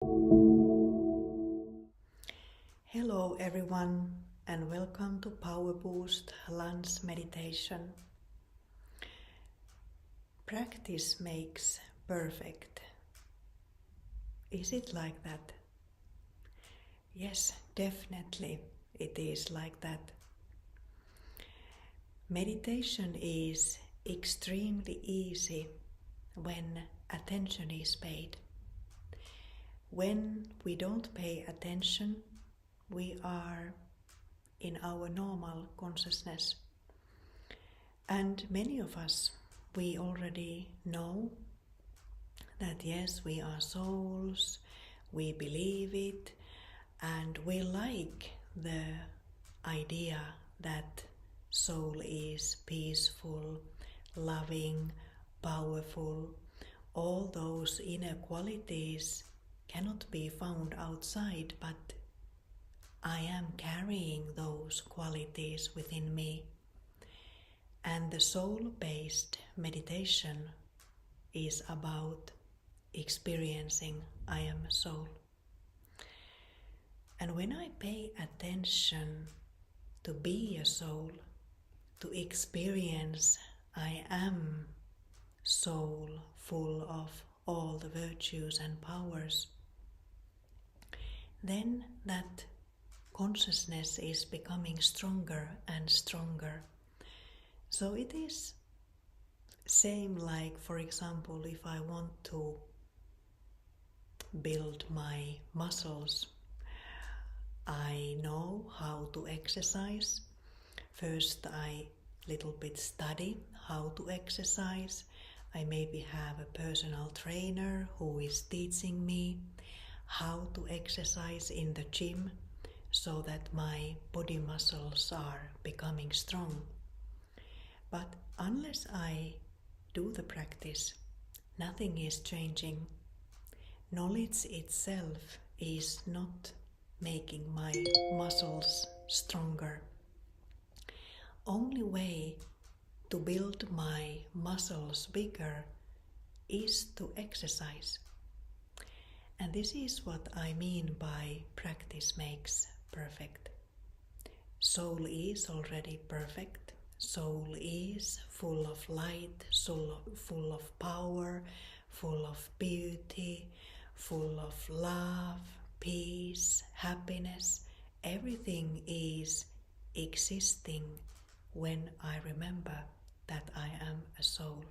Hello everyone and welcome to POWERBOOST lunch meditation. Practice makes perfect. Is it like that? Yes, definitely it is like that. Meditation is extremely easy when attention is paid. When we don't pay attention, we are in our normal consciousness. And many of us, we already know that yes, we are souls, we believe it, and we like the idea that soul is peaceful, loving, powerful. All those inner qualities cannot be found outside, but I am carrying those qualities within me. And the soul-based meditation is about experiencing I am a soul. And when I pay attention to be a soul, to experience I am soul full of all the virtues and powers, then that consciousness is becoming stronger and stronger. So it is same like, for example, if I want to build my muscles, I know how to exercise. First I little bit study how to exercise. I maybe have a personal trainer who is teaching me how to exercise in the gym, so that my body muscles are becoming strong. But unless I do the practice, nothing is changing. Knowledge itself is not making my muscles stronger. Only way to build my muscles bigger is to exercise. And this is what I mean by practice makes perfect. Soul is already perfect. Soul is full of light, full of power, full of beauty, full of love, peace, happiness. Everything is existing when I remember that I am a soul.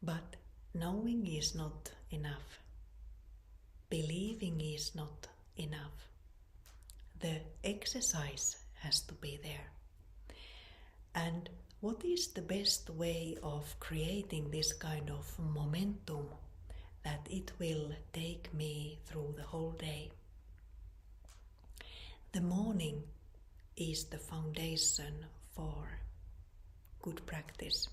But knowing is not enough. Believing is not enough. The exercise has to be there. And what is the best way of creating this kind of momentum that it will take me through the whole day? The morning is the foundation for good practice.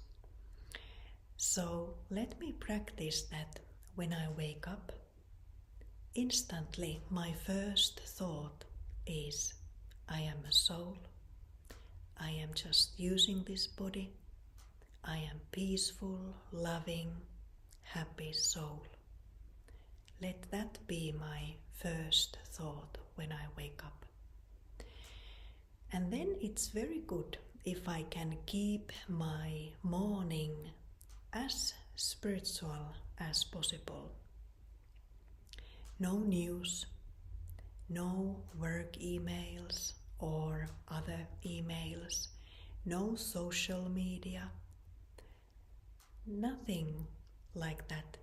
So let me practice that when I wake up. Instantly, my first thought is, I am a soul. I am just using this body. I am peaceful, loving, happy soul. Let that be my first thought when I wake up. And then it's very good if I can keep my morning as spiritual as possible. No news, no work emails or other emails, no social media, nothing like that.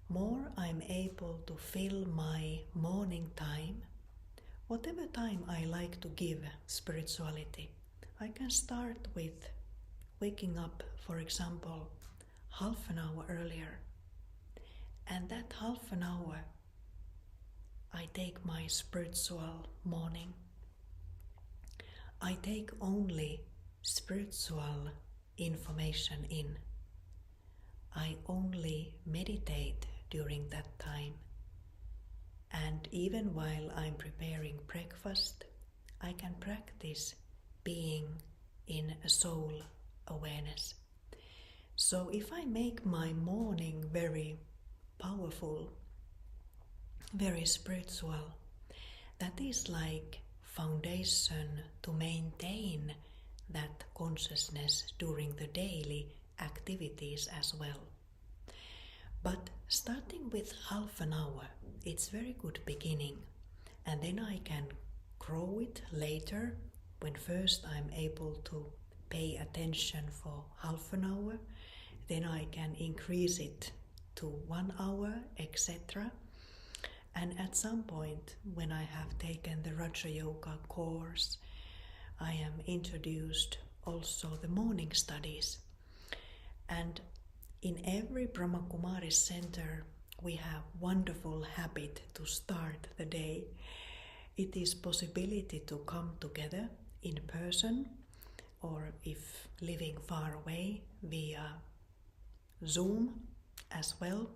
More I'm able to fill my morning time, whatever time I like to give spirituality. I can start with waking up, for example, half an hour earlier, and that half an hour I take my spiritual morning. I take only spiritual information in. I only meditate during that time. And even while I'm preparing breakfast, I can practice being in a soul awareness. So if I make my morning very powerful, very spiritual. That is like foundation to maintain that consciousness during the daily activities as well. But starting with half an hour, it's very good beginning, and then I can grow it later when first I'm able to pay attention for half an hour, then I can increase it to 1 hour, etc. And at some point, when I have taken the Raja Yoga course, I am introduced also the morning studies. And in every Brahma Kumari center, we have wonderful habit to start the day. It is possibility to come together in person, or if living far away, via Zoom as well,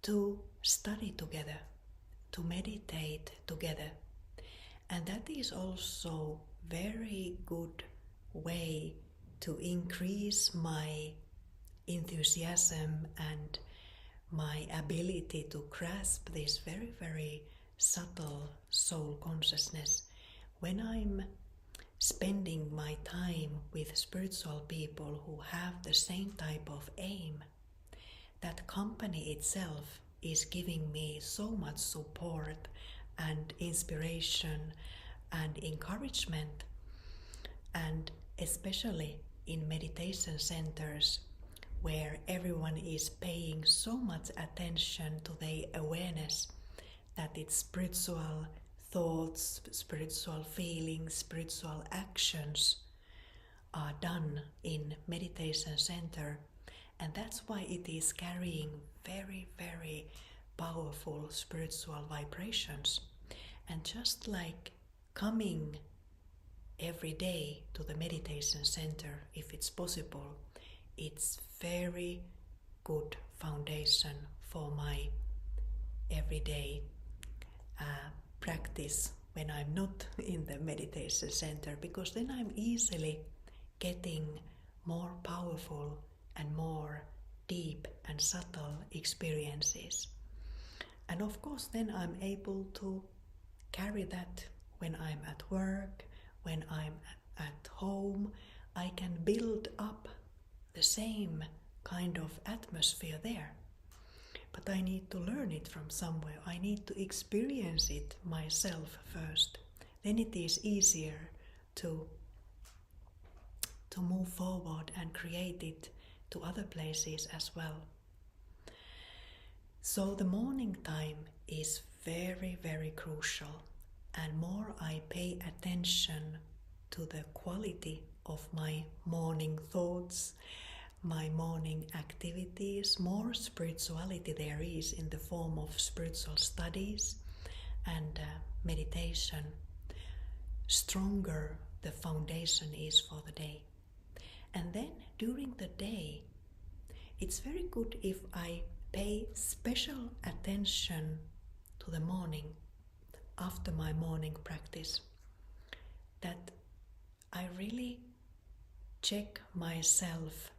to study together, to meditate together. And that is also very good way to increase my enthusiasm and my ability to grasp this very, very subtle soul consciousness. When I'm spending my time with spiritual people who have the same type of aim, that company itself is giving me so much support and inspiration and encouragement. And especially in meditation centers where everyone is paying so much attention to their awareness that its spiritual thoughts, spiritual feelings, spiritual actions are done in meditation center. And that's why it is carrying very, very powerful spiritual vibrations. And just like coming every day to the meditation center, if it's possible, it's very good foundation for my everyday practice when I'm not in the meditation center, because then I'm easily getting more powerful and more deep and subtle experiences. And of course then I'm able to carry that when I'm at work, when I'm at home. I can build up the same kind of atmosphere there. But I need to learn it from somewhere. I need to experience it myself first. Then it is easier to move forward and create it to other places as well. So the morning time is very, very crucial. And more I pay attention to the quality of my morning thoughts, my morning activities, more spirituality there is in the form of spiritual studies and meditation, stronger the foundation is for the day. And then during the day, it's very good if I pay special attention to the morning after my morning practice, that I really check myself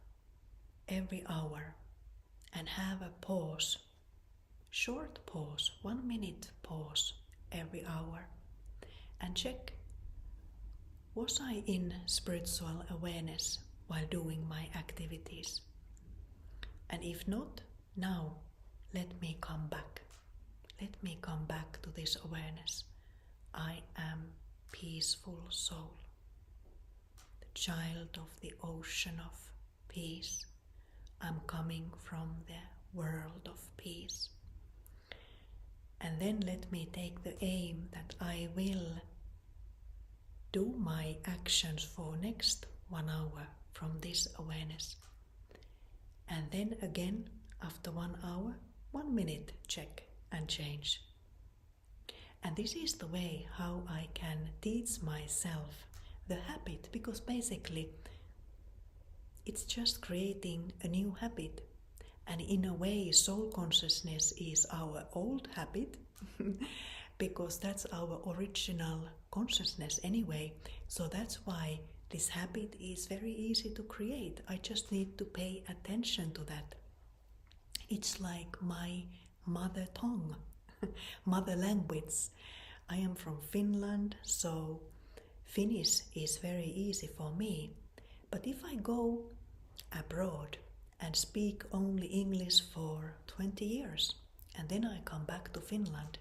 every hour and have a pause, short pause, 1 minute pause every hour, and check, was I in spiritual awareness while doing my activities? And if not, now let me come back. Let me come back to this awareness. I am peaceful soul, the child of the ocean of peace. I'm coming from the world of peace. And then let me take the aim that I will do my actions for next 1 hour from this awareness. And then again, after 1 hour, 1 minute check and change. And this is the way how I can teach myself the habit, because basically it's just creating a new habit. And in a way, soul consciousness is our old habit because that's our original consciousness anyway. So that's why this habit is very easy to create. I just need to pay attention to that. It's like my mother tongue, mother language. I am from Finland, so Finnish is very easy for me. But if I go abroad and speak only English for 20 years and then I come back to Finland,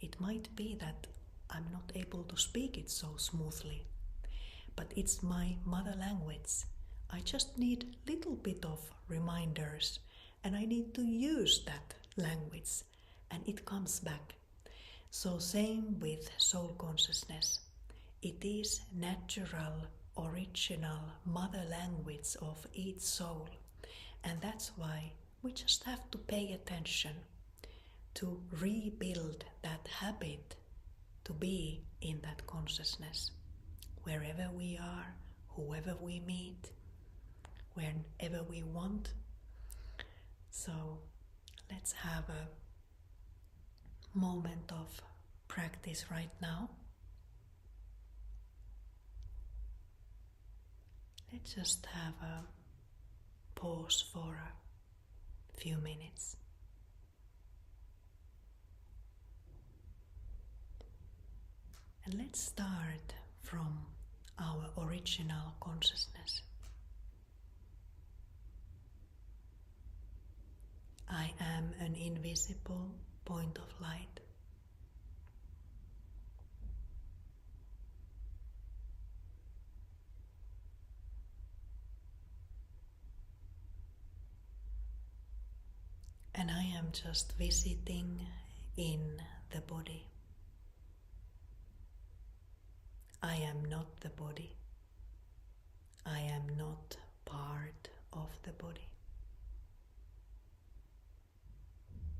it might be that I'm not able to speak it so smoothly. But it's my mother language. I just need little bit of reminders and I need to use that language and it comes back. So same with soul consciousness. It is natural, original mother language of each soul. And that's why we just have to pay attention to rebuild that habit to be in that consciousness. Wherever we are, whoever we meet, whenever we want. So let's have a moment of practice right now. Let's just have a pause for a few minutes. And let's start from our original consciousness. I am an invisible point of light. And I am just visiting in the body. I am not the body. I am not part of the body.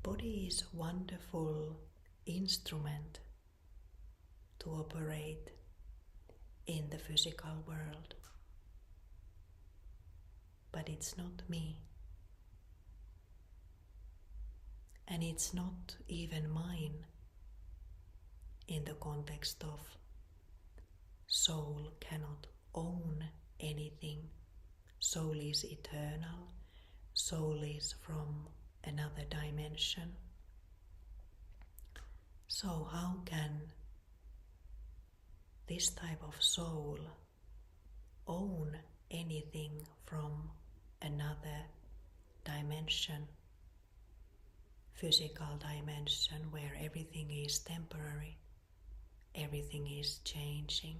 Body is a wonderful instrument to operate in the physical world. But it's not me. And it's not even mine in the context of soul cannot own anything. Soul is eternal. Soul is from another dimension. So how can this type of soul own anything from another dimension? Physical dimension where everything is temporary, everything is changing,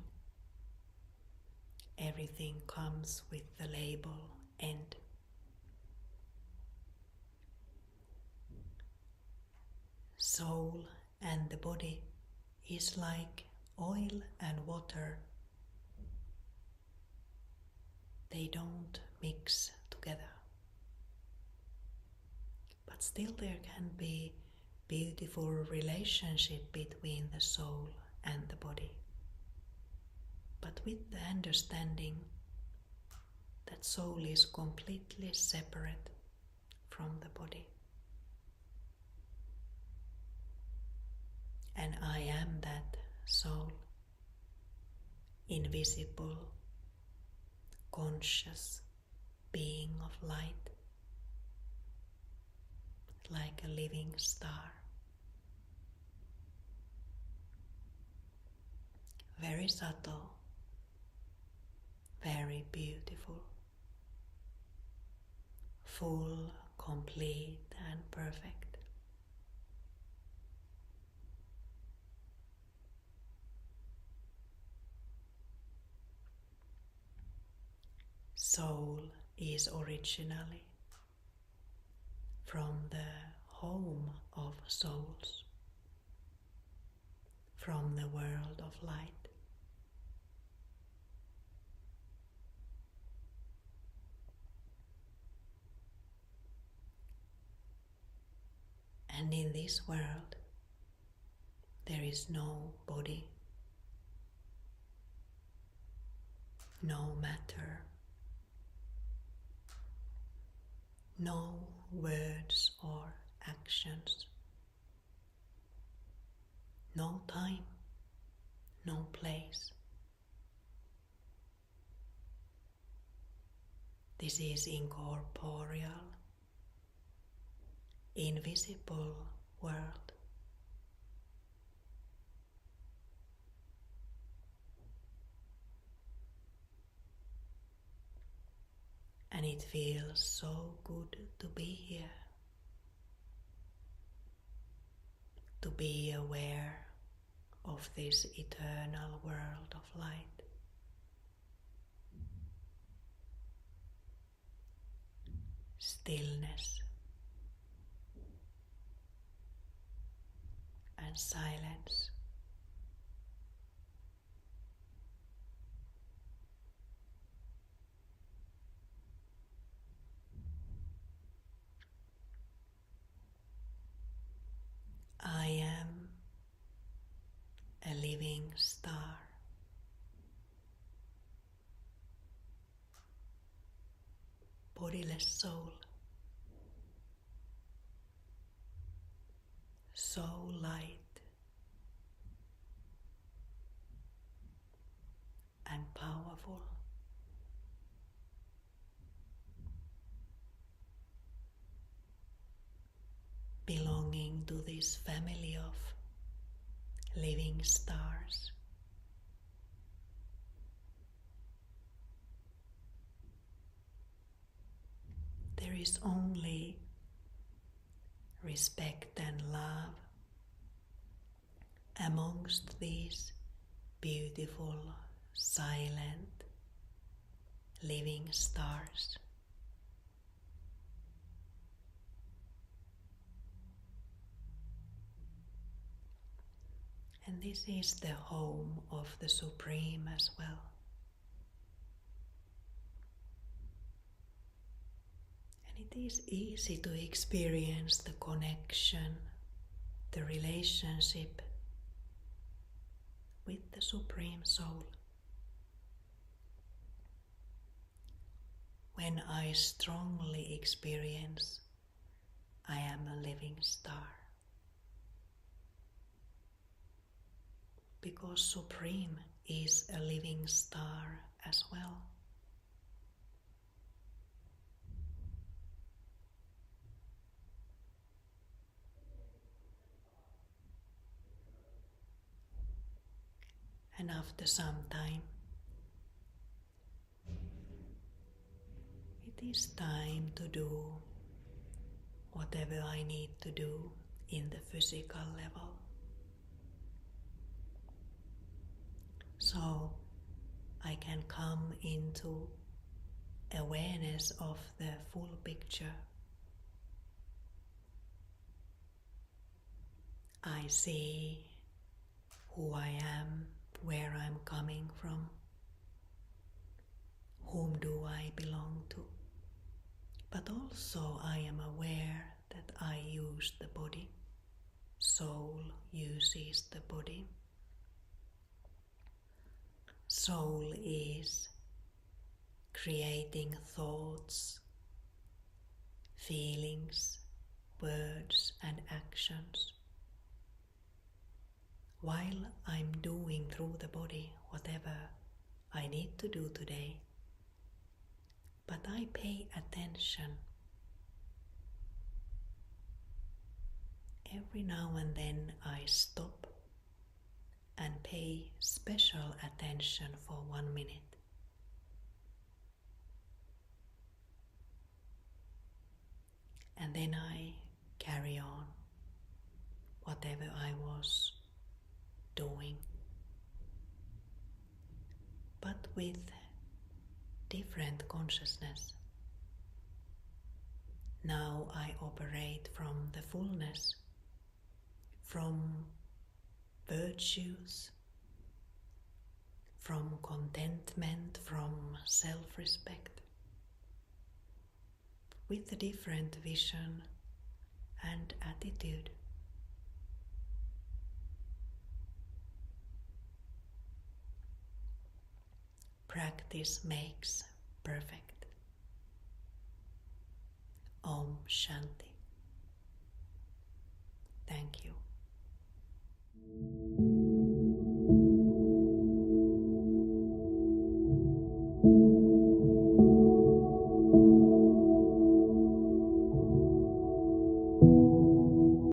everything comes with the label end. Soul and the body is like oil and water. They don't mix together. But still there can be beautiful relationship between the soul and the body. But with the understanding that soul is completely separate from the body. And I am that soul, invisible, conscious being of light. Like a living star. Very subtle, very beautiful, full, complete and perfect. Soul is originally from the home of souls, from the world of light. And in this world, there is no body, no matter, no words or actions, no time, no place. This is incorporeal, invisible world. And it feels so good to be here, to be aware of this eternal world of light. Stillness and silence. I am a living star. Bodiless soul. So light and powerful. Belonging to this family of living stars. There is only respect and love amongst these beautiful, silent, living stars. And this is the home of the Supreme as well. And it is easy to experience the connection, the relationship with the Supreme Soul. When I strongly experience I am a living star. Because Supreme is a living star as well. And after some time, it is time to do whatever I need to do in the physical level. So I can come into awareness of the full picture. I see who I am, where I'm coming from, whom do I belong to. But also I am aware that I use the body. Soul uses the body. Soul is creating thoughts, feelings, words and actions. While I'm doing through the body whatever I need to do today, but I pay attention. Every now and then I stop and pay special attention for 1 minute. And then I carry on whatever I was doing, but with different consciousness. Now I operate from the fullness, from virtues, from contentment, from self-respect, with a different vision and attitude. Practice makes perfect. Om Shanti. Thank you.